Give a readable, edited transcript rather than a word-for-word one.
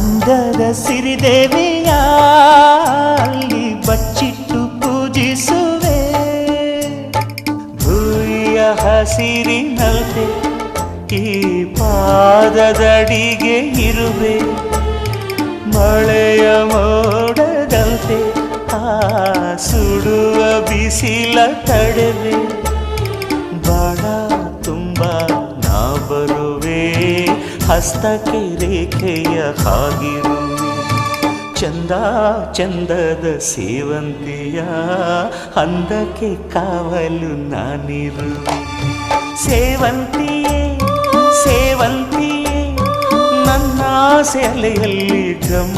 ಅಂದದ ಸಿರಿದೇವಿಯ ಅಲ್ಲಿ ಬಚ್ಚಿಟ್ಟು ಪೂಜಿಸುವೆ. ಭೂಯ ಹಸಿರಿನಲ್ತೆ ಈ ಪಾದದಡಿಗೆ ಇರುವೆ. ಮಳೆಯ ಮೋಡದಂತೆ ಆ ಸುಡುವ ಬಿಸಿಲ ತಡೆವೆ. ಬಾಳ ತುಂಬ ನಾ ಬರುವೆ, ಹಸ್ತಕ್ಕೆ ರೇಖೆಯ ಹಾಗಿರುವೆ. ಚಂದ ಚಂದದ ಸೇವಂತಿಯ ಅಂದಕ್ಕೆ ಕಾವಲು ನಾನಿರುವೆ. ಸೇವಂತಿಯೇ ಸೇವಂತಿಯೇ ನನ್ನ ಸೆಲೆಯಲ್ಲಿ ಗಮ